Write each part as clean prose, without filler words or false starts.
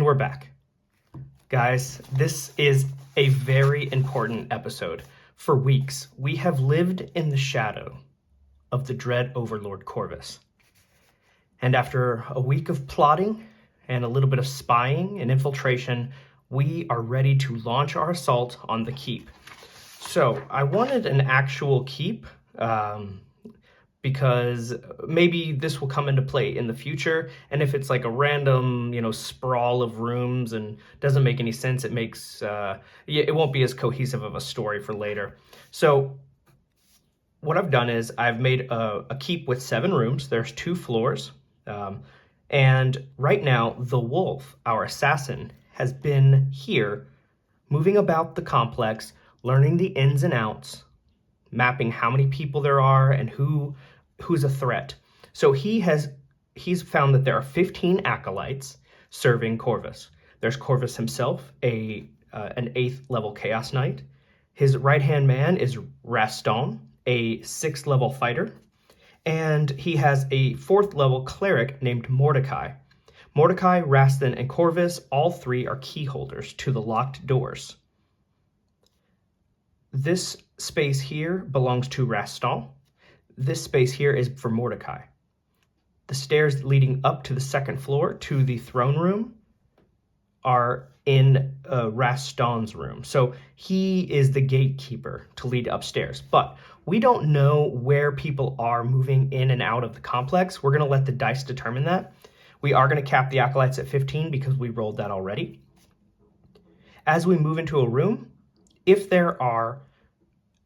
we're back. Guys, this is a very important episode. For weeks, we have lived in the shadow of the dread Overlord Corvus. And after a week of plotting and a little bit of spying and infiltration, we are ready to launch our assault on the keep. So I wanted an actual keep, because maybe this will come into play in the future. And if it's like a random, sprawl of rooms and doesn't make any sense, it makes, it won't be as cohesive of a story for later. So what I've done is I've made a keep with 7 rooms. There's 2 floors. And right now, the wolf, our assassin, has been here, moving about the complex, learning the ins and outs, mapping how many people there are and who's a threat. So he's found that there are 15 acolytes serving Corvus. There's Corvus himself, an 8th level Chaos Knight. His right-hand man is Reston, a 6th level fighter. And he has a 4th level cleric named Mordecai. Mordecai, Reston, and Corvus, all 3 are key holders to the locked doors. This space here belongs to Reston. This space here is for Mordecai. The stairs leading up to the 2nd floor to the throne room are in Reston's room. So he is the gatekeeper to lead upstairs. But we don't know where people are moving in and out of the complex. We're going to let the dice determine that. We are going to cap the acolytes at 15 because we rolled that already. As we move into a room, if there are,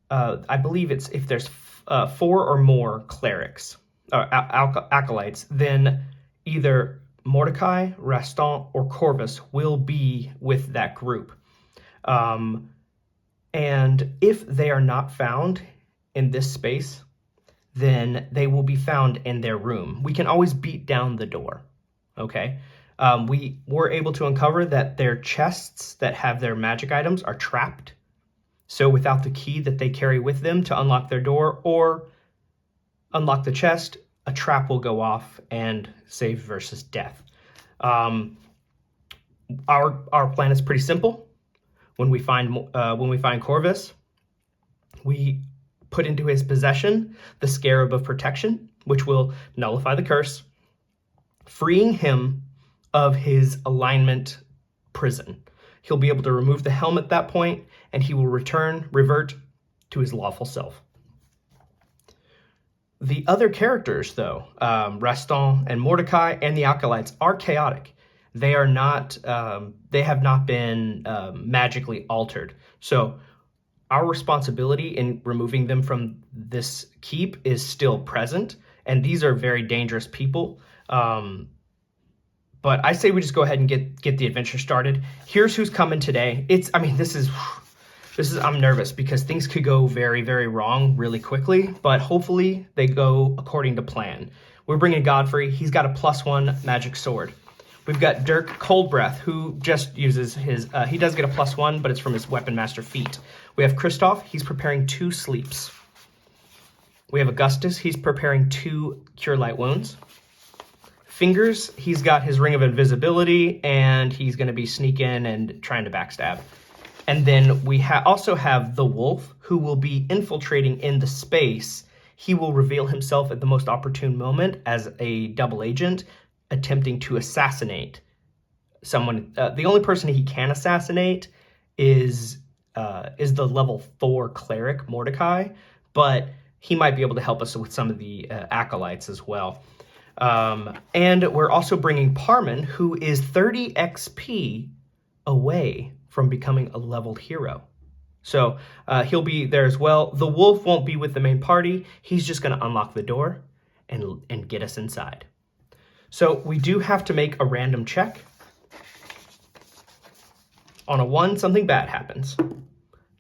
I believe it's if there's 4 or more clerics, acolytes, then either Mordecai, Reston, or Corvus will be with that group. And if they are not found in this space, then they will be found in their room. We can always beat down the door, okay? We were able to uncover that their chests that have their magic items are trapped. So without the key that they carry with them to unlock their door or unlock the chest, a trap will go off and save versus death. Our plan is pretty simple. When we find Corvus, we put into his possession the Scarab of Protection, which will nullify the curse, freeing him of his alignment prison. He'll be able to remove the helm at that point, and he will revert to his lawful self. The other characters, though, Reston and Mordecai and the acolytes, are chaotic. They are not. They have not been magically altered. So our responsibility in removing them from this keep is still present, and these are very dangerous people. But I say we just go ahead and get the adventure started. Here's who's coming today. This is I'm nervous because things could go very, very wrong really quickly, but hopefully they go according to plan. We're bringing Godfrey. He's got a +1 magic sword. We've got Dirk Coldbreath, who just uses his, he does get a +1, but it's from his Weapon Master feat. We have Christoph. He's preparing 2 sleeps. We have Augustus. He's preparing 2 Cure Light Wounds. Fingers, he's got his Ring of Invisibility, and he's going to be sneaking and trying to backstab. And then we also have the Wolf, who will be infiltrating in the space. He will reveal himself at the most opportune moment as a double agent, attempting to assassinate someone. The only person he can assassinate is the level 4 cleric, Mordecai, but he might be able to help us with some of the acolytes as well. And we're also bringing Parman, who is 30 XP away from becoming a leveled hero. So he'll be there as well. The wolf won't be with the main party. He's just going to unlock the door and get us inside. So we do have to make a random check. On a 1, something bad happens.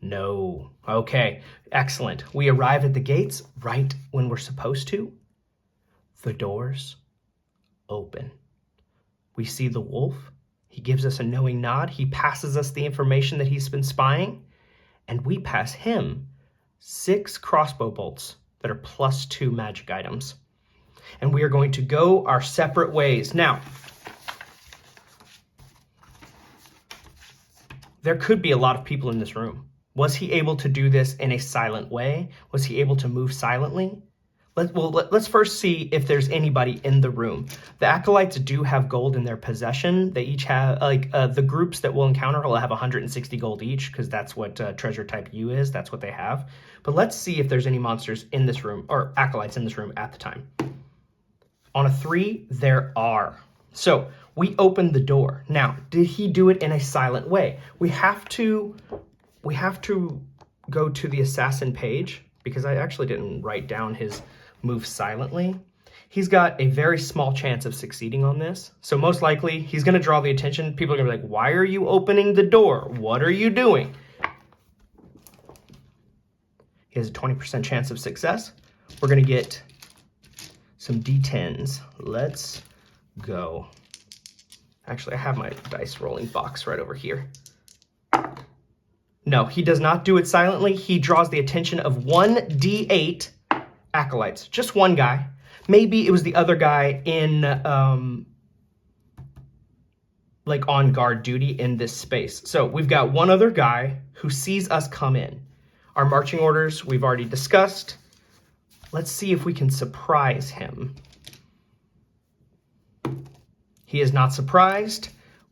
No. Okay, excellent. We arrive at the gates right when we're supposed to. The doors open. We see the wolf. He gives us a knowing nod. He passes us the information that he's been spying, and we pass him 6 crossbow bolts that are +2 magic items. And we are going to go our separate ways. Now, there could be a lot of people in this room. Was he able to do this in a silent way? Was he able to move silently? Let's first see if there's anybody in the room. The acolytes do have gold in their possession. They each have, the groups that we'll encounter will have 160 gold each, because that's what treasure type U is. That's what they have. But let's see if there's any monsters in this room, or acolytes in this room at the time. On a 3, there are. So we opened the door. Now, did he do it in a silent way? We have to go to the assassin page, because I actually didn't write down his move silently. He's got a very small chance of succeeding on this. So most likely he's going to draw the attention. People are going to be like, why are you opening the door? What are you doing? He has a 20% chance of success. We're going to get some D10s. Let's go. Actually, I have my dice rolling box right over here. No, he does not do it silently. He draws the attention of 1d8 acolytes. Just one guy. Maybe it was the other guy in, like on guard duty in this space. So we've got one other guy who sees us come in. Our marching orders we've already discussed. Let's see if we can surprise him. He is not surprised.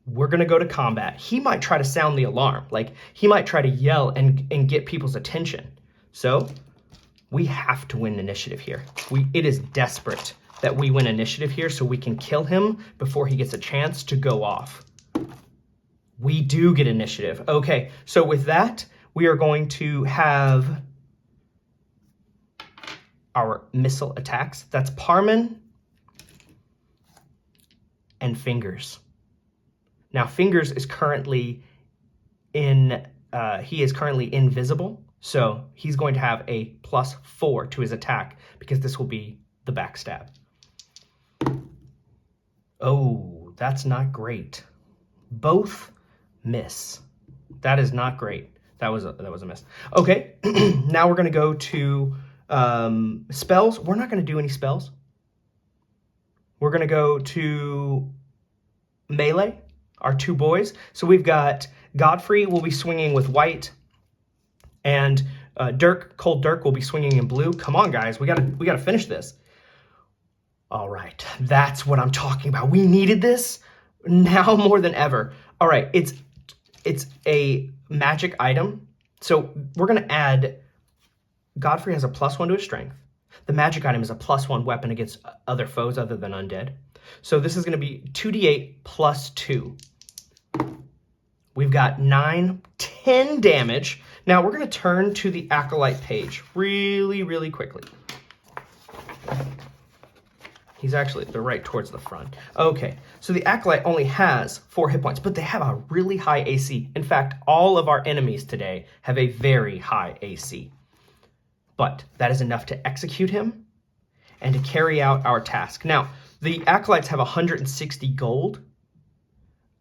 We're going to go to combat. He might try to sound the alarm. Like, he might try to yell and get people's attention. So we have to win initiative here. It is desperate that we win initiative here so we can kill him before he gets a chance to go off. We do get initiative. Okay, so with that, we are going to have our missile attacks. That's Parman and Fingers. Now, Fingers is currently he is currently invisible, so he's going to have a +4 to his attack, because this will be the backstab. Oh, that's not great. Both miss. That is not great. That was a miss. Okay, now we're going to go to spells. We're not going to do any spells. We're going to go to melee, our 2 boys. So we've got Godfrey will be swinging with white, and Cold Dirk will be swinging in blue. Come on, guys, we gotta finish this. All right, that's what I'm talking about. We needed this now more than ever. All right, it's a magic item, so we're gonna add. Godfrey has a +1 to his strength. The magic item is a +1 weapon against other foes other than undead. So this is going to be 2d8 + 2. We've got 9, 10 damage. Now we're going to turn to the acolyte page really, really quickly. They're right towards the front. Okay, so the acolyte only has 4 hit points, but they have a really high AC. In fact, all of our enemies today have a very high AC. But that is enough to execute him and to carry out our task. Now, the acolytes have 160 gold,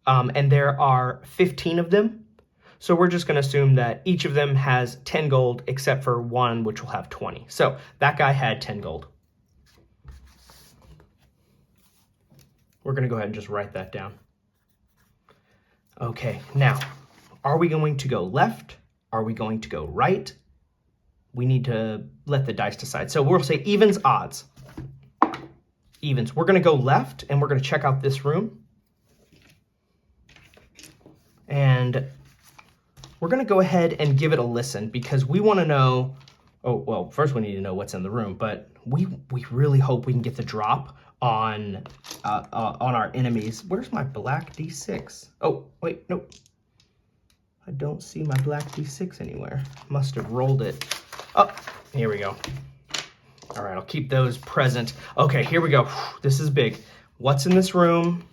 and there are 15 of them. So we're just going to assume that each of them has 10 gold, except for one, which will have 20. So that guy had 10 gold. We're going to go ahead and just write that down. Okay, now, are we going to go left? Are we going to go right? We need to let the dice decide. So we'll say evens, odds. Evens. We're going to go left, and we're going to check out this room. And we're going to go ahead and give it a listen, because we want to know... Oh, well, first we need to know what's in the room, but we really hope we can get the drop on our enemies. Where's my black D6? Oh, wait, nope. I don't see my black D6 anywhere. Must have rolled it. Oh, here we go. All right, I'll keep those present. Okay, here we go. This is big. What's in this room?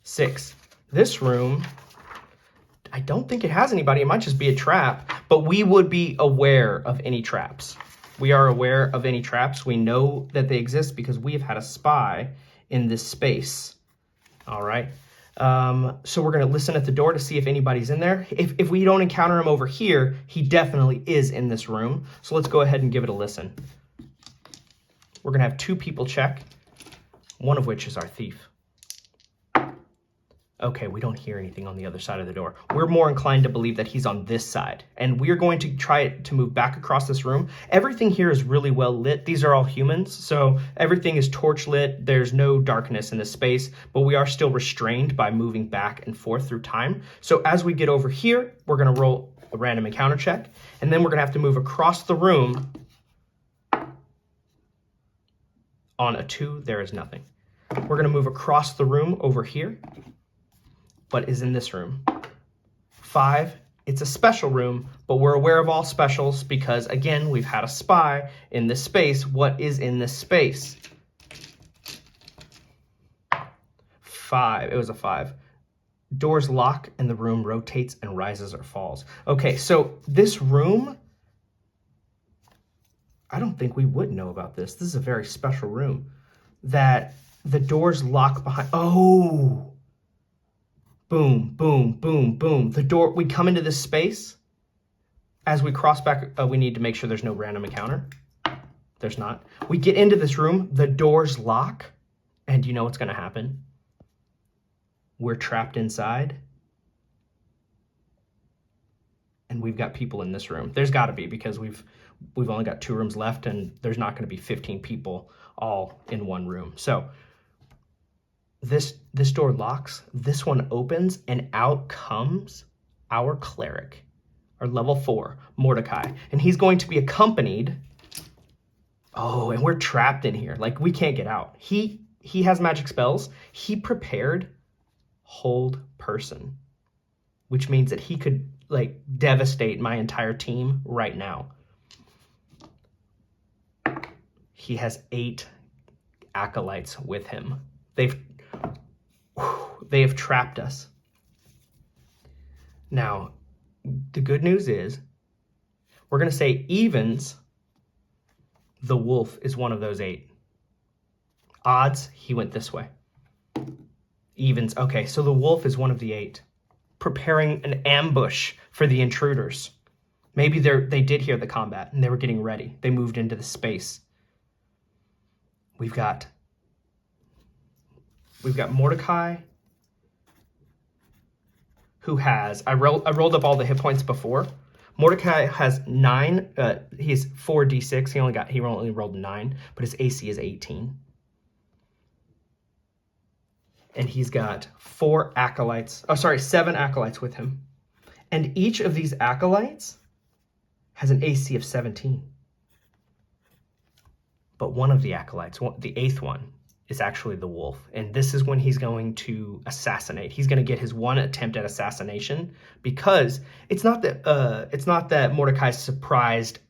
Six. This room, I don't think it has anybody. It might just be a trap, but we would be aware of any traps. We are aware of any traps. We know that they exist because we have had a spy in this space. All right. So we're going to listen at the door to see if anybody's in there. If we don't encounter him over here, he definitely is in this room. So let's go ahead and give it a listen. We're going to have 2 people check, one of which is our thief. Okay, we don't hear anything on the other side of the door. We're more inclined to believe that he's on this side. And we're going to try to move back across this room. Everything here is really well lit. These are all humans, so everything is torch lit. There's no darkness in this space, but we are still restrained by moving back and forth through time. So as we get over here, we're gonna roll a random encounter check, and then we're gonna have to move across the room. On a 2, there is nothing. We're gonna move across the room over here, but is in this room. 5, it's a special room, but we're aware of all specials because, again, we've had a spy in this space. What is in this space? 5, it was a 5. Doors lock and the room rotates and rises or falls. Okay, so this room, I don't think we would know about this. This is a very special room that the doors lock behind. Oh, boom, boom, boom, boom. The door, we come into this space. As we cross back, we need to make sure there's no random encounter. There's not. We get into this room, the doors lock, and you know what's gonna happen? We're trapped inside. And we've got people in this room. There's gotta be, because we've only got 2 rooms left and there's not gonna be 15 people all in one room. So this door locks, this one opens, and out comes our cleric, our level 4, Mordecai. And he's going to be accompanied, oh, and we're trapped in here. Like, we can't get out. He has magic spells. He prepared hold person, which means that he could, like, devastate my entire team right now. He has 8 acolytes with him. They have trapped us. Now, the good news is, we're going to say evens, the wolf is one of those 8. Odds, he went this way. Evens, okay, so the wolf is one of the 8. Preparing an ambush for the intruders. Maybe they did hear the combat and they were getting ready. They moved into the space. We've got Mordecai, who has, I rolled up all the hit points before. Mordecai has 9, he's 4d6, he only rolled 9, but his AC is 18. And he's got 7 acolytes with him. And each of these acolytes has an AC of 17. But one of the acolytes, the 8th one, is actually the wolf. And this is when he's going to assassinate. He's going to get his 1 attempt at assassination, because it's not that Mordecai's surprised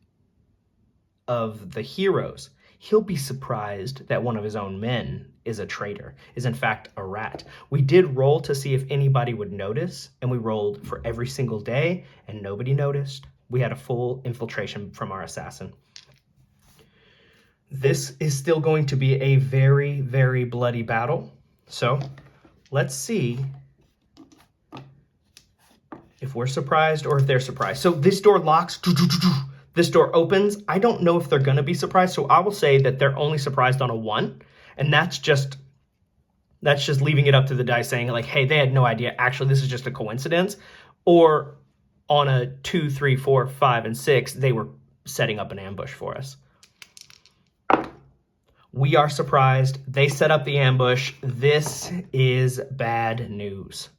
of the heroes. He'll be surprised that one of his own men is a traitor, is in fact a rat. We did roll to see if anybody would notice, and we rolled for every single day, and nobody noticed. We had a full infiltration from our assassin. This is still going to be a very, very bloody battle. So let's see if we're surprised or if they're surprised. So this door locks. This door opens. I don't know if they're going to be surprised. So I will say that they're only surprised on a 1. And that's just leaving it up to the dice, saying like, hey, they had no idea. Actually, this is just a coincidence. Or on a 2, 3, 4, 5, and 6, they were setting up an ambush for us. We are surprised. They set up the ambush. This is bad news.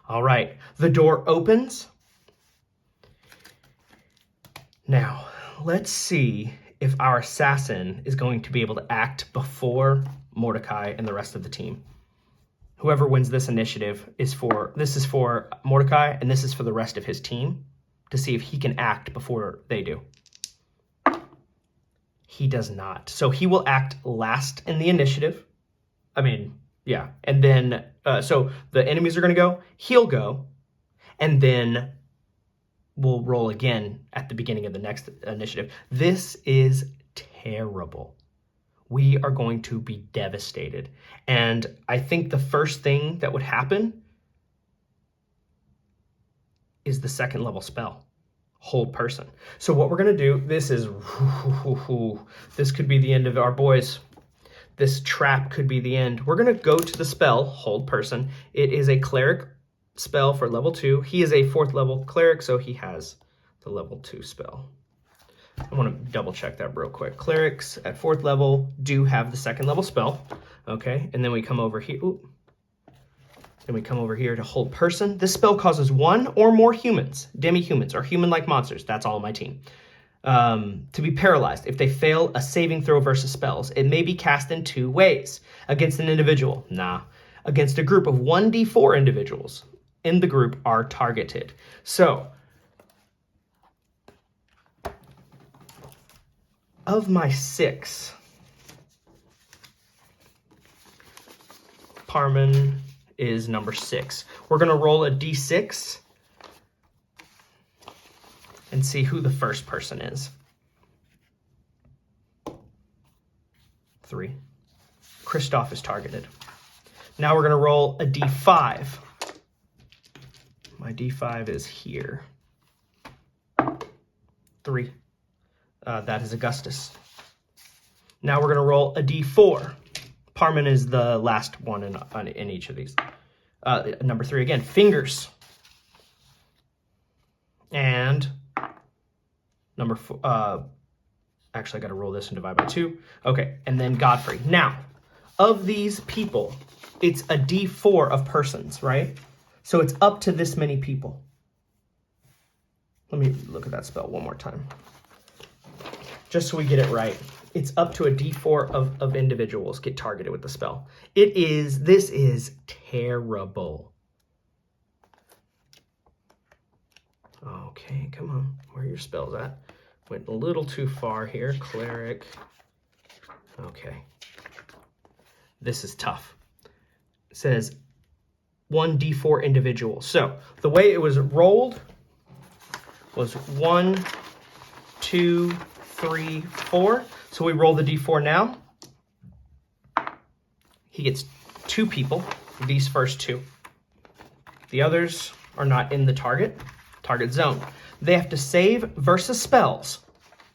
All right, the door opens. Now, let's see if our assassin is going to be able to act before Mordecai and the rest of the team. Whoever wins this initiative this is for Mordecai, and this is for the rest of his team, to see if he can act before they do. He does not. So he will act last in the initiative. I mean, yeah. And then, so the enemies are going to go, he'll go, and then we'll roll again at the beginning of the next initiative. This is terrible. We are going to be devastated. And I think the first thing that would happen is the 2nd level spell. Hold person. So what we're going to do, this could be the end of our boys. This trap could be the end. We're going to go to the spell, hold person. It is a cleric spell for level 2. He is a 4th level cleric, so he has the level 2 spell. I want to double check that real quick. Clerics at 4th level do have the 2nd level spell. Okay, and then we come over here. Ooh. Then we come over here to hold person. This spell causes 1 or more humans, demi-humans, or human-like monsters, that's all my team, to be paralyzed if they fail a saving throw versus spells. It may be cast in 2 ways. Against an individual, against a group of 1d4 individuals in the group are targeted. So, of my 6, Parman is number 6. We're going to roll a d6 and see who the first person is. 3. Kristoff is targeted. Now we're going to roll a d5. My d5 is here. 3. That is Augustus. Now we're going to roll a d4. Parman is the last one in each of these. Number 3 again, fingers. And number 4, actually I got to roll this and divide by 2. Okay, and then Godfrey. Now, of these people, it's a d4 of persons, right? So it's up to this many people. Let me look at that spell one more time. Just so we get it right. It's up to a d4 of individuals get targeted with the spell. This is terrible. Okay, come on. Where are your spells at? Went a little too far here. Cleric. Okay. This is tough. It says 1d4 individual. So the way it was rolled was 1, 2, 3, 4. So we roll the d4 now. He gets 2 people, these first 2. The others are not in the target zone. They have to save versus spells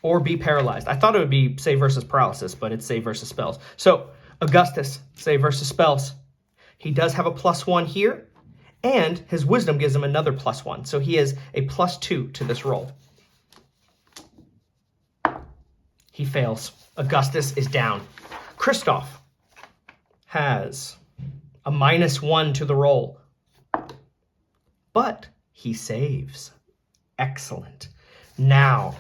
or be paralyzed. I thought it would be save versus paralysis, but it's save versus spells. So Augustus, save versus spells. He does have a +1 here, and his wisdom gives him another +1. So he has a +2 to this roll. He fails. Augustus is down. Kristoff has a -1 to the roll, but he saves. Excellent. Now,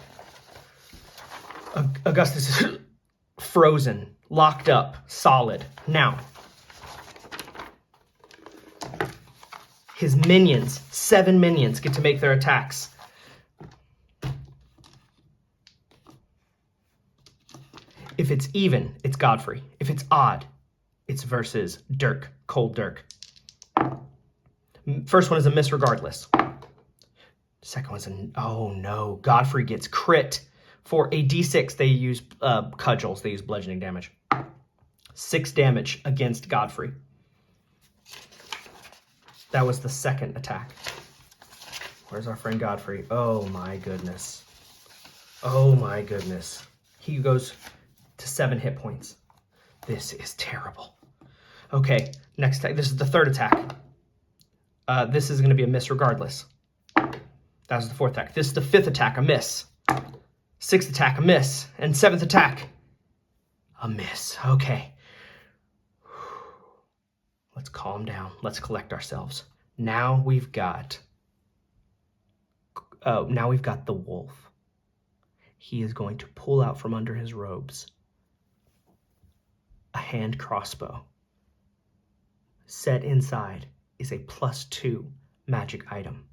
Augustus is frozen, locked up, solid. Now, his minions, 7 minions, get to make their attacks. If it's even, it's Godfrey. If it's odd, it's versus Dirk, Cold Dirk. First one is a miss regardless. Second one's oh no, Godfrey gets crit. For a d6, they use cudgels, they use bludgeoning damage. 6 damage against Godfrey. That was the second attack. Where's our friend Godfrey? Oh my goodness. Oh my goodness. He goes to 7 hit points. This is terrible. Okay, next attack. This is the 3rd attack. This is going to be a miss regardless. That was the 4th attack. This is the 5th attack, a miss. 6th attack, a miss. And 7th attack, a miss. Okay. Let's calm down. Let's collect ourselves. Now we've got the wolf. He is going to pull out from under his robes a hand crossbow. Set inside is a +2 magic item.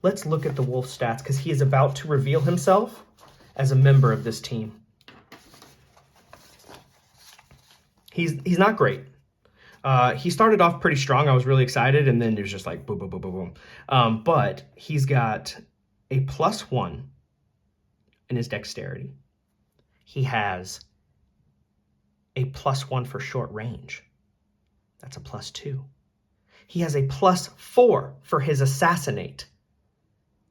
Let's look at the wolf stats because he is about to reveal himself as a member of this team. He's not great. He started off pretty strong. I was really excited, and then there's just like boom, boom, boom, boom, boom. But he's got a +1 in his dexterity. He has a +1 for short range. That's a +2. He has a +4 for his assassinate.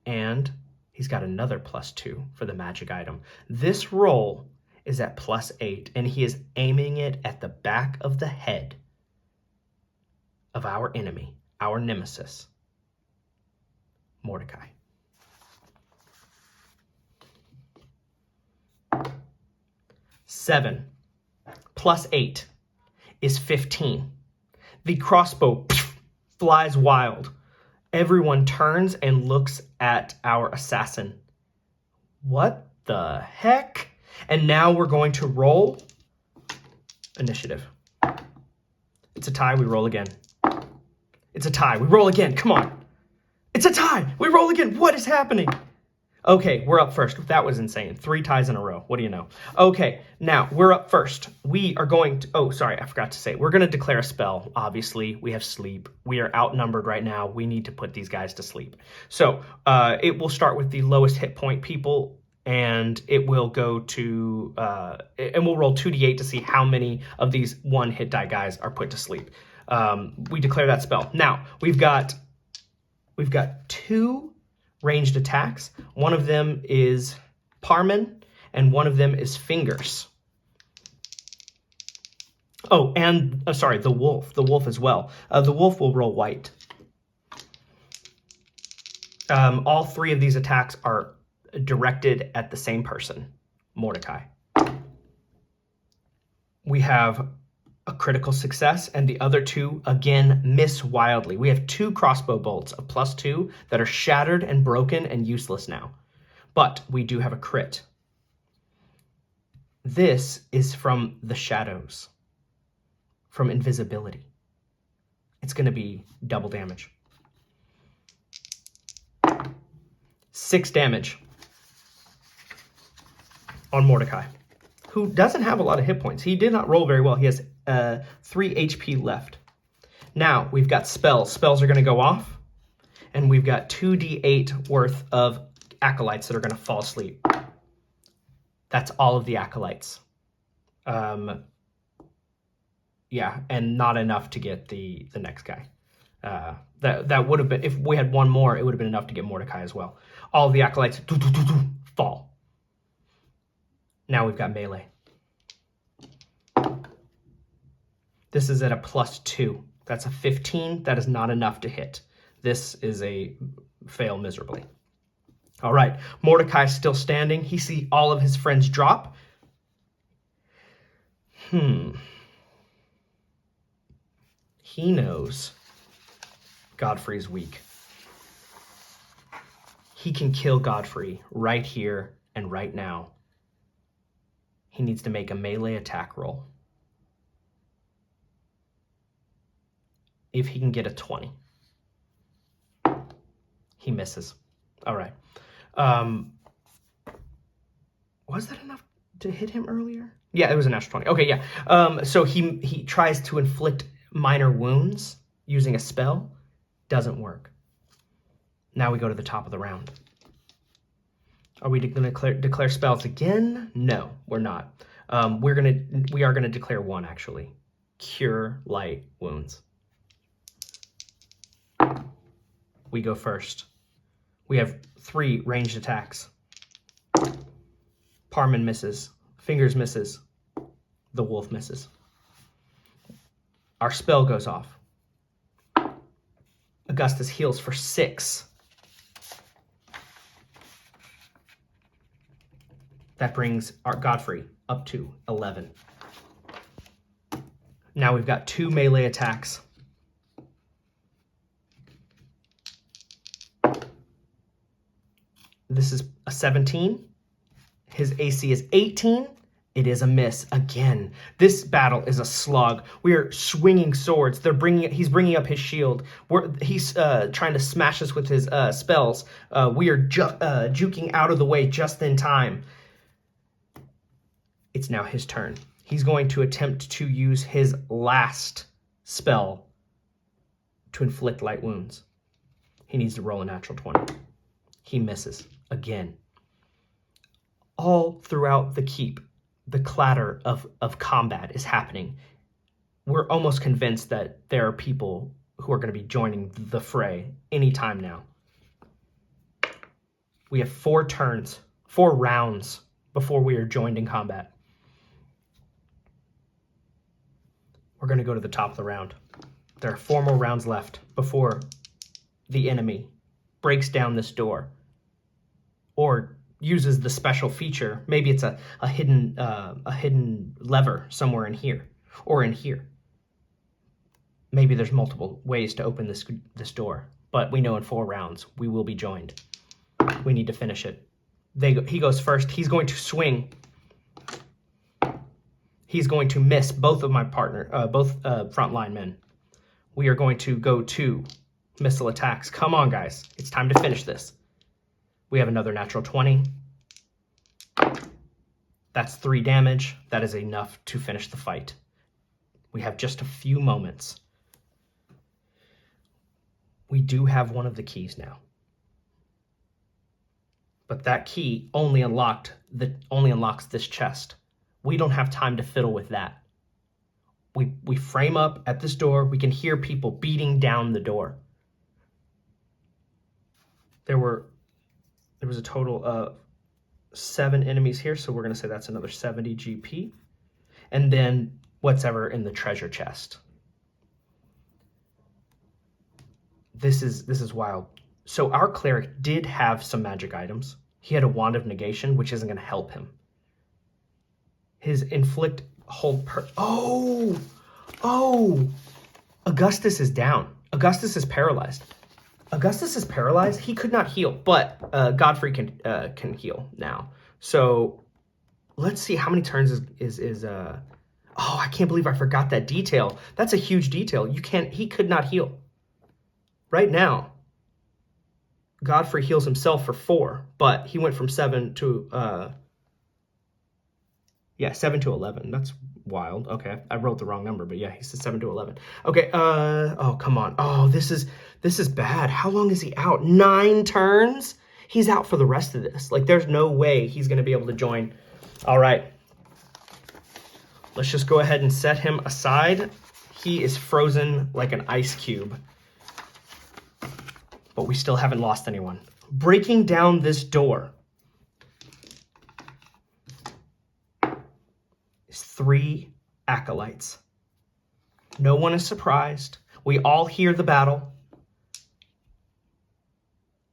And he's got another +2 for the magic item. This roll is at +8, and he is aiming it at the back of the head of our enemy, our nemesis, Mordecai. Seven +8 is 15. The crossbow flies wild. Everyone turns and looks at our assassin. What the heck? And now we're going to roll initiative. It's a tie, we roll again. It's a tie, we roll again, come on. It's a tie, we roll again, what is happening? Okay, we're up first. That was insane. 3 ties in a row. What do you know? Okay, now we're up first. We are going to, oh, sorry, I forgot to say. We're going to declare a spell. Obviously, we have sleep. We are outnumbered right now. We need to put these guys to sleep. So it will start with the lowest hit point people, and it will go to, and we'll roll 2d8 to see how many of these 1 hit die guys are put to sleep. We declare that spell. Now, we've got 2 ranged attacks. One of them is Parman, and one of them is Fingers. Oh, and, sorry, the wolf. The wolf as well. The wolf will roll white. All 3 of these attacks are directed at the same person, Mordecai. We have a critical success, and the other 2, again, miss wildly. We have 2 crossbow bolts of +2 that are shattered and broken and useless now. But we do have a crit. This is from the shadows, from invisibility. It's going to be double damage. 6 damage on Mordecai, who doesn't have a lot of hit points. He did not roll very well. He has 3 HP left. Now, we've got spells. Spells are going to go off, and we've got 2d8 worth of acolytes that are going to fall asleep. That's all of the acolytes. Yeah, and not enough to get the next guy. That would have been, if we had one more, it would have been enough to get Mordecai as well. All of the acolytes fall. Now we've got melee. This is at a +2. That's a 15. That is not enough to hit. This is a fail miserably. All right, Mordecai's still standing. He sees all of his friends drop. He knows Godfrey's weak. He can kill Godfrey right here and right now. He needs to make a melee attack roll. If he can get a 20. He misses. All right. Was that enough to hit him earlier? Yeah, it was a natural 20. Okay, yeah. So he tries to inflict minor wounds using a spell. Doesn't work. Now we go to the top of the round. Are we going to declare spells again? No, we're not. We are going to declare one, actually. Cure light wounds. We go first. We have 3 ranged attacks. Parman misses. Fingers misses. The wolf misses. Our spell goes off. Augustus heals for 6. That brings our Godfrey up to 11. Now we've got 2 melee attacks. This is a 17. His AC is 18. It is a miss again. This battle is a slug. We are swinging swords. He's bringing up his shield. He's trying to smash us with his spells. We are juking out of the way just in time. It's now his turn. He's going to attempt to use his last spell to inflict light wounds. He needs to roll a natural 20. He misses again. All throughout the keep, the clatter of combat is happening. We're almost convinced that there are people who are going to be joining the fray anytime now. We have 4 rounds before we are joined in combat. We're going to go to the top of the round. There are 4 more rounds left before the enemy breaks down this door or uses the special feature. Maybe it's a hidden lever somewhere in here or in here. Maybe there's multiple ways to open this door, but we know in 4 rounds we will be joined. We need to finish it. He goes first. He's going to swing. He's going to miss both of my both frontline men. We are going to go to missile attacks. Come on, guys. It's time to finish this. We have another natural 20. That's 3 damage. That is enough to finish the fight. We have just a few moments. We do have one of the keys now. But that key only unlocks this chest. We don't have time to fiddle with that. We frame up at this door. We can hear people beating down the door. There was a total of 7 enemies here, so we're going to say that's another 70 GP. And then what's ever in the treasure chest. This is wild. So our cleric did have some magic items. He had a wand of negation, which isn't going to help him. His inflict hold Oh! Augustus is down. Augustus is paralyzed. He could not heal, but Godfrey can heal now. So let's see how many turns is oh, I can't believe I forgot that detail. That's a huge detail. He could not heal. Right now, Godfrey heals himself for 4, but he went from 7 to 7 to 11. That's wild. Okay, I wrote the wrong number, but yeah, he said 7 to 11. Okay, oh, come on. Oh, this is bad. How long is he out? 9 turns? He's out for the rest of this. Like, there's no way he's going to be able to join. All right. Let's just go ahead and set him aside. He is frozen like an ice cube. But we still haven't lost anyone. Breaking down this door is 3 acolytes. No one is surprised. We all hear the battle.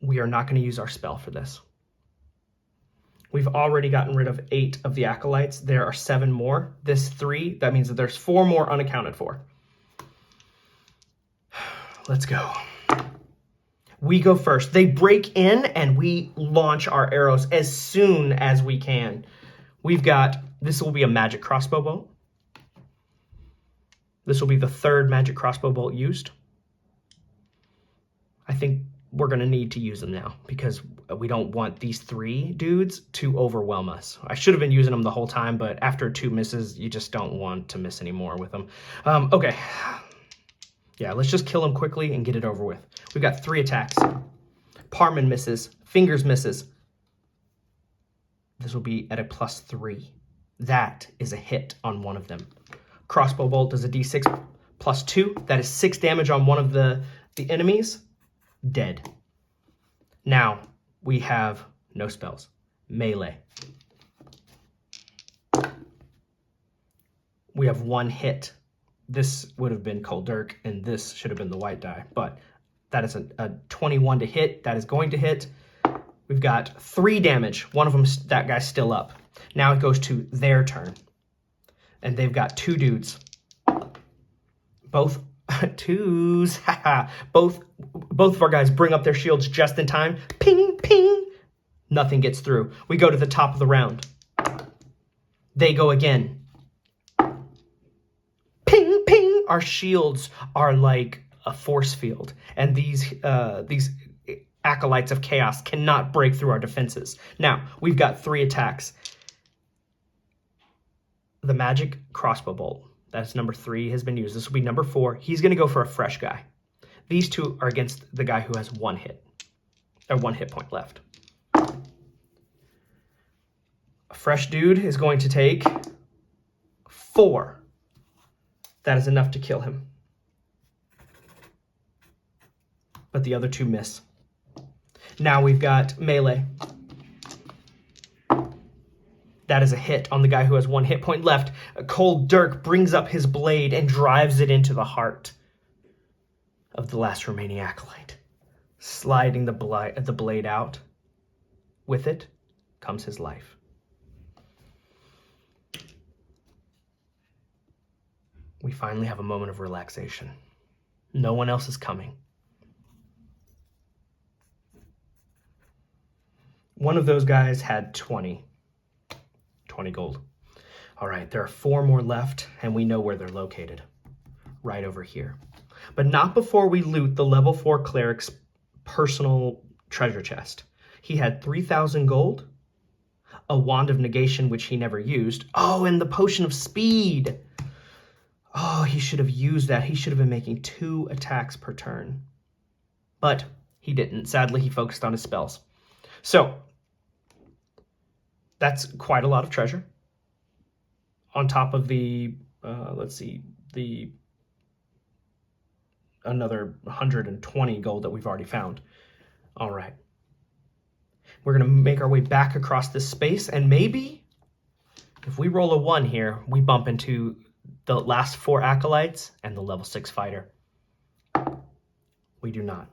We are not going to use our spell for this. We've already gotten rid of 8 of the acolytes. There are 7 more. This 3, that means that there's 4 more unaccounted for. Let's go. We go first. They break in and we launch our arrows as soon as we can. This will be a magic crossbow bolt. This will be the 3rd magic crossbow bolt used. I think we're going to need to use them now because we don't want these 3 dudes to overwhelm us. I should have been using them the whole time, but after 2 misses, you just don't want to miss any more with them. Okay. Yeah, let's just kill him quickly and get it over with. We've got 3 attacks. Parman misses. Fingers misses. This will be at a +3. That is a hit on one of them. Crossbow bolt does a d6 +2. That is 6 damage on one of the enemies. Dead. Now, we have no spells. Melee. We have 1 hit. This would have been Cold Dirk, and this should have been the white die. But that is a 21 to hit. That is going to hit. We've got 3 damage. One of them, that guy's still up. Now it goes to their turn. And they've got 2 dudes. Both 2s. both of our guys bring up their shields just in time. Ping, ping. Nothing gets through. We go to the top of the round. They go again. Ping, ping. Our shields are like a force field. And these acolytes of chaos cannot break through our defenses. Now, we've got 3 attacks. The magic crossbow bolt, that's number 3, has been used. This will be number 4. He's going to go for a fresh guy. These 2 are against the guy who has 1 hit, or 1 hit point left. A fresh dude is going to take 4. That is enough to kill him. But the other 2 miss. Now we've got melee. That is a hit on the guy who has 1 hit point left. A cold dirk brings up his blade and drives it into the heart of the last remaining acolyte, sliding the blade out. With it comes his life. We finally have a moment of relaxation. No one else is coming. One of those guys had 20 gold. All right, there are 4 more left, and we know where they're located. Right over here. But not before we loot the level 4 cleric's personal treasure chest. He had 3,000 gold, a wand of negation, which he never used. Oh, and the potion of speed. Oh, he should have used that. He should have been making 2 attacks per turn. But he didn't. Sadly, he focused on his spells. So, that's quite a lot of treasure. On top of the, another 120 gold that we've already found. All right. We're going to make our way back across this space, and maybe if we roll a 1 here, we bump into the last 4 acolytes and the level 6 fighter. We do not.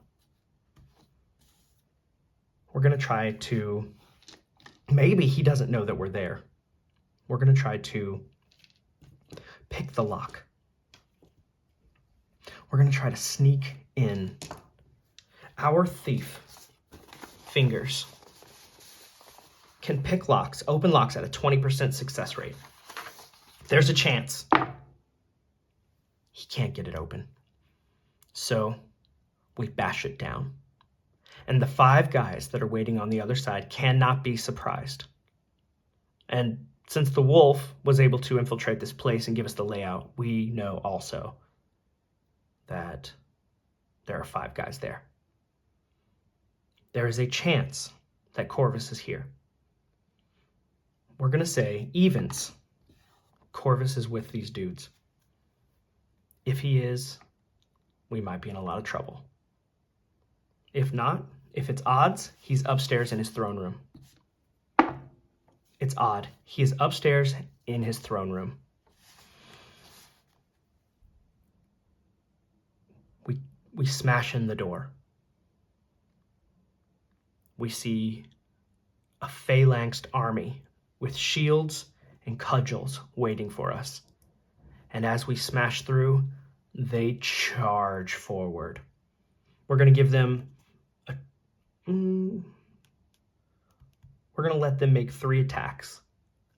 We're going to try to... Maybe he doesn't know that we're there. We're going to try to pick the lock. We're going to try to sneak in. Our thief fingers can pick locks, open locks at a 20% success rate. There's a chance he can't get it open. So we bash it down. And the 5 guys that are waiting on the other side cannot be surprised. And since the wolf was able to infiltrate this place and give us the layout, we know also that there are 5 guys there. There is a chance that Corvus is here. We're going to say evens. Corvus is with these dudes. If he is, we might be in a lot of trouble. If not, if it's odds, he's upstairs in his throne room. It's odd. He is upstairs in his throne room. We smash in the door. We see a phalanxed army with shields and cudgels waiting for us. And as we smash through, they charge forward. We're going to give them we're going to let them make 3 attacks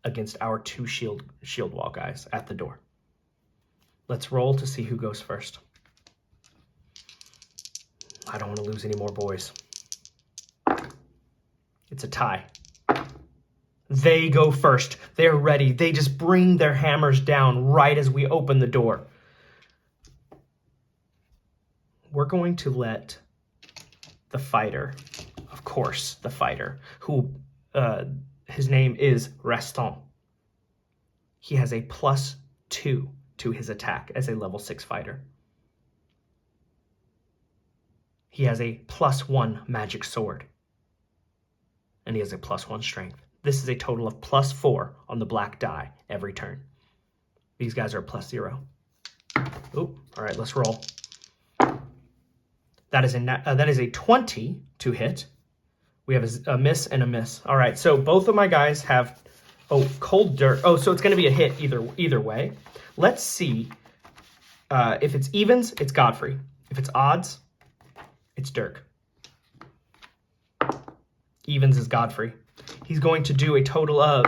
against our 2 shield wall guys at the door. Let's roll to see who goes first. I don't want to lose any more boys. It's a tie. They go first. They're ready. They just bring their hammers down right as we open the door. We're going to let the fighter, of course, the fighter, who his name is Reston. He has a +2 to his attack as a level 6 fighter. He has a +1 magic sword. And he has a +1 strength. This is a total of +4 on the black die every turn. These guys are +0. Oh, all right, let's roll. That is a 20 to hit. We have a miss and a miss. All right, so both of my guys have, cold dirt. Oh, so it's going to be a hit either way. Let's see. If it's evens, it's Godfrey. If it's odds, it's Dirk. Evens is Godfrey. He's going to do a total of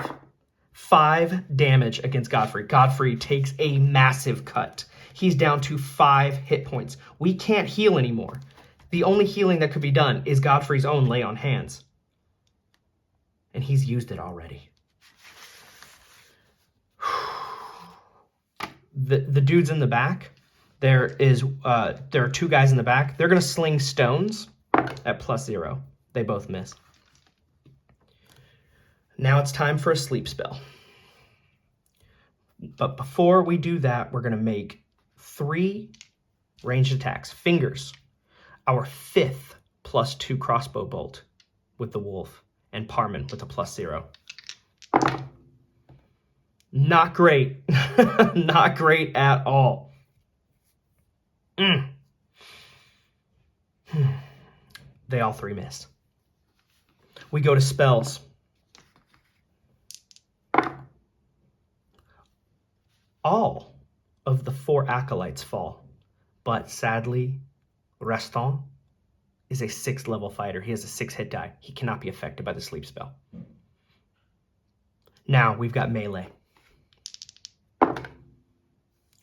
5 damage against Godfrey. Godfrey takes a massive cut. He's down to 5 hit points. We can't heal anymore. The only healing that could be done is Godfrey's own lay on hands. And he's used it already. The dudes in the back, there are 2 guys in the back. They're going to sling stones at +0. They both miss. Now it's time for a sleep spell. But before we do that, we're going to make 3 ranged attacks. Fingers, our 5th +2 crossbow bolt with the wolf, and Parman with a +0. Not great. Not great at all. They all three miss. We go to spells. All of the 4 acolytes fall, but sadly, Reston is a 6th level fighter. He has a 6 hit die. He cannot be affected by the sleep spell. Now we've got melee.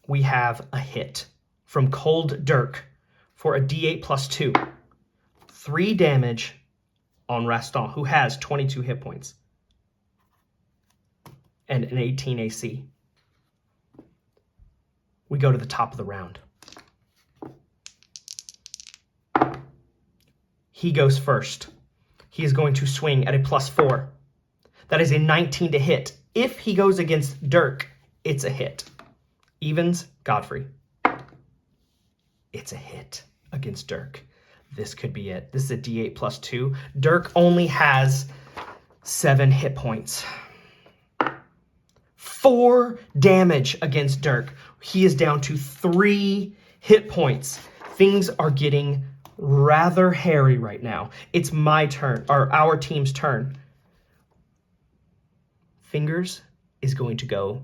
We have a hit from Cold Dirk for a d8 plus 2. 3 damage on Reston, who has 22 hit points and an 18 AC. We go to the top of the round. He goes first. He is going to swing at a plus 4. That is a 19 to hit. If he goes against Dirk, it's a hit. Evens, Godfrey. It's a hit against Dirk. This could be it. This is a d8 plus 2. Dirk only has 7 hit points. 4 damage against Dirk. He is down to 3 hit points. Things are getting rather hairy right now. It's my turn, or our team's turn. Fingers is going to go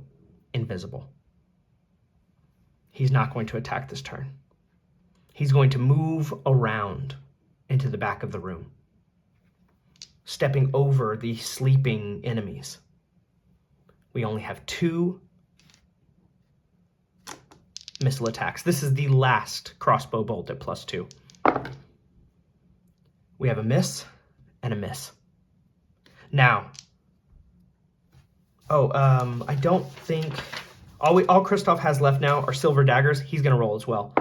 invisible. He's not going to attack this turn. He's going to move around into the back of the room, stepping over the sleeping enemies. We only have 2 missile attacks. This is the last crossbow bolt at plus 2. We have a miss and a miss. Now, I don't think all Christoph has left now are silver daggers. He's going to roll as well.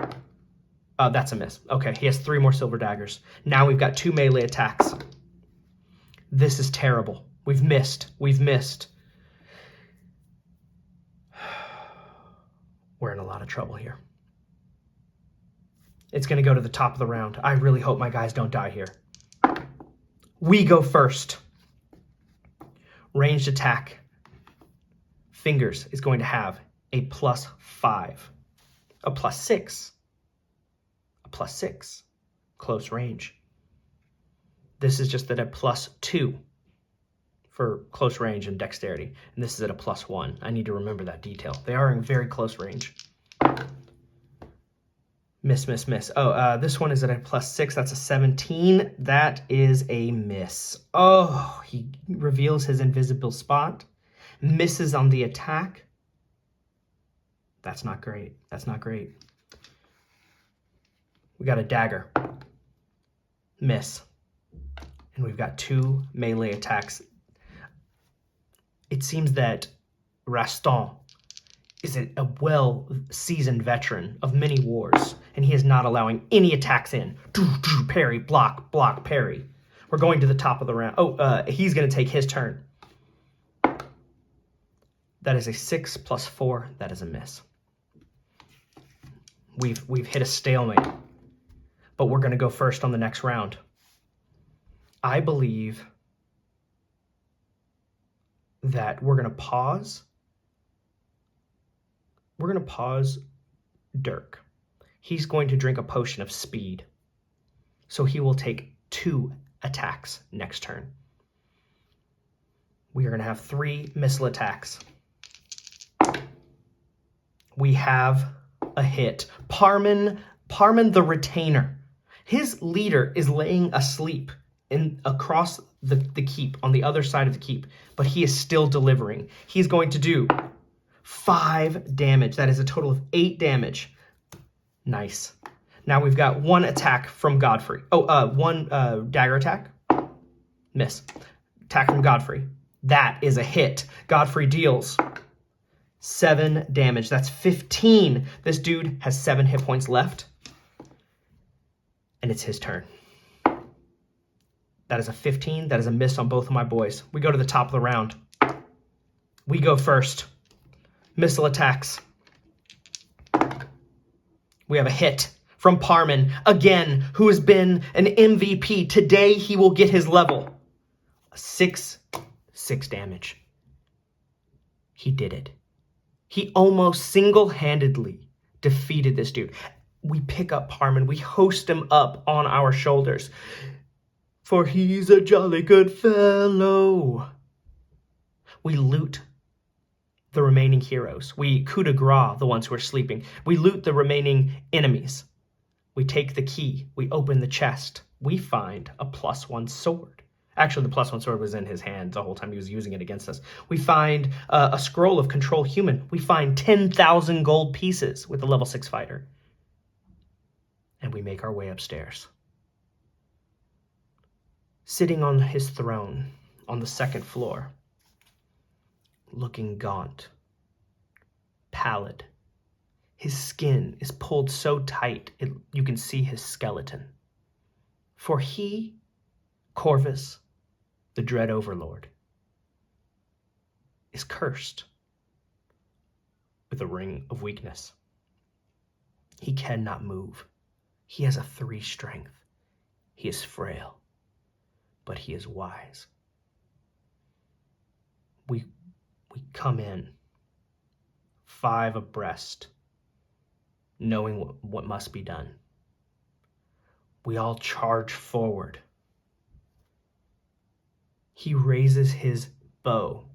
That's a miss. Okay, he has 3 more silver daggers. Now we've got 2 melee attacks. This is terrible. We've missed. We're in a lot of trouble here. It's going to go to the top of the round. I really hope my guys don't die here. We go first. Ranged attack. Fingers is going to have a plus 5. A plus 6. A plus 6. Close range. This is just at a plus 2 for close range and dexterity. And this is at a plus 1. I need to remember that detail. They are in very close range. Miss. Oh, this one is at a plus 6. That's a 17. That is a miss. Oh, he reveals his invisible spot. Misses on the attack. That's not great. We got a dagger. Miss. And we've got 2 melee attacks. It seems that Reston is a well-seasoned veteran of many wars, and he is not allowing any attacks in. Parry, block, parry. We're going to the top of the round. He's going to take his turn. That is a 6 plus 4. That is a miss. We've hit a stalemate, but we're going to go first on the next round. I believe that we're going to pause. We're going to pause Dirk. He's going to drink a potion of speed. So he will take 2 attacks next turn. We are going to have 3 missile attacks. We have a hit. Parman the Retainer. His leader is laying asleep across the keep, on the other side of the keep, but he is still delivering. He's going to do 5 damage. That is a total of 8 damage. Nice. Now we've got 1 attack from Godfrey. 1 dagger attack. Miss. Attack from Godfrey. That is a hit. Godfrey deals 7 damage. That's 15. This dude has 7 hit points left. And it's his turn. That is a 15. That is a miss on both of my boys. We go to the top of the round. We go first. Missile attacks. We have a hit from Parman, again, who has been an MVP. Today he will get his level. 6 damage. He did it. He almost single-handedly defeated this dude. We pick up Harmon. We hoist him up on our shoulders. For he's a jolly good fellow. We loot the remaining heroes. We coup de grace the ones who are sleeping. We loot the remaining enemies. We take the key. We open the chest. We find a +1 sword. Actually, the +1 sword was in his hand the whole time he was using it against us. We find a scroll of control human. We find 10,000 gold pieces with the level 6 fighter. And we make our way upstairs. Sitting on his throne on the 2nd floor, looking gaunt, pallid. His skin is pulled so tight you can see his skeleton. For he, Corvus, the dread Overlord, is cursed with a ring of weakness. He cannot move. He has a 3 strength. He is frail, but he is wise. We come in 5 abreast, knowing what must be done. We all charge forward. He raises his bow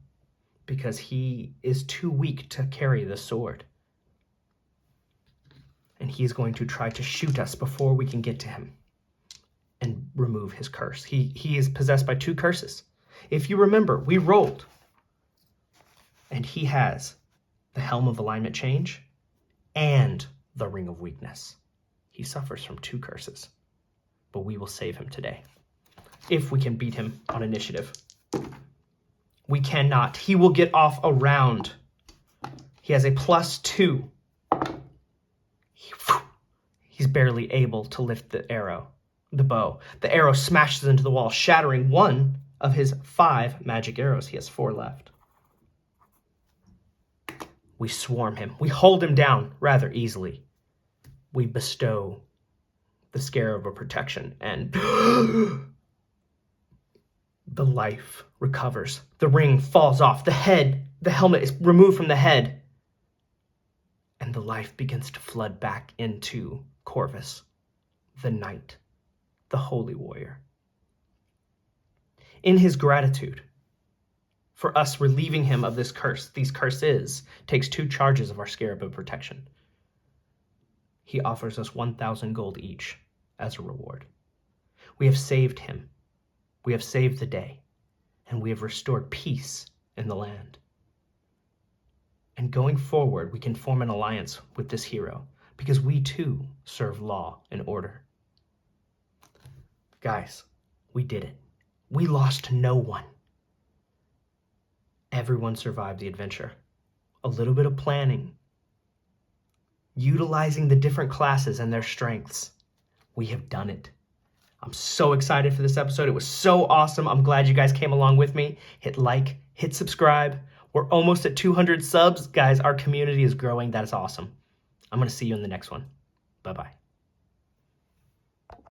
because he is too weak to carry the sword. And he's going to try to shoot us before we can get to him and remove his curse. He is possessed by 2 curses. If you remember, we rolled. And he has the Helm of Alignment Change and the Ring of Weakness. He suffers from 2 curses. But we will save him today, if we can beat him on initiative. We cannot. He will get off a round. He has a +2. He's barely able to lift the bow. The arrow smashes into the wall, shattering 1 of his 5 magic arrows. He has 4 left. We swarm him. We hold him down rather easily. We bestow the scarab of protection, and the life recovers. The ring falls off. The helmet is removed from the head, and the life begins to flood back into Corvus, the knight, the holy warrior. In his gratitude for us relieving him of these curses, takes 2 charges of our scarab of protection. He offers us 1,000 gold each as a reward. We have saved him. We have saved the day, and we have restored peace in the land. And going forward, we can form an alliance with this hero, because we too serve law and order. Guys, we did it. We lost no one. Everyone survived the adventure. A little bit of planning, utilizing the different classes and their strengths. We have done it. I'm so excited for this episode. It was so awesome. I'm glad you guys came along with me. Hit like, hit subscribe. We're almost at 200 subs. Guys, our community is growing. That is awesome. I'm going to see you in the next one. Bye-bye.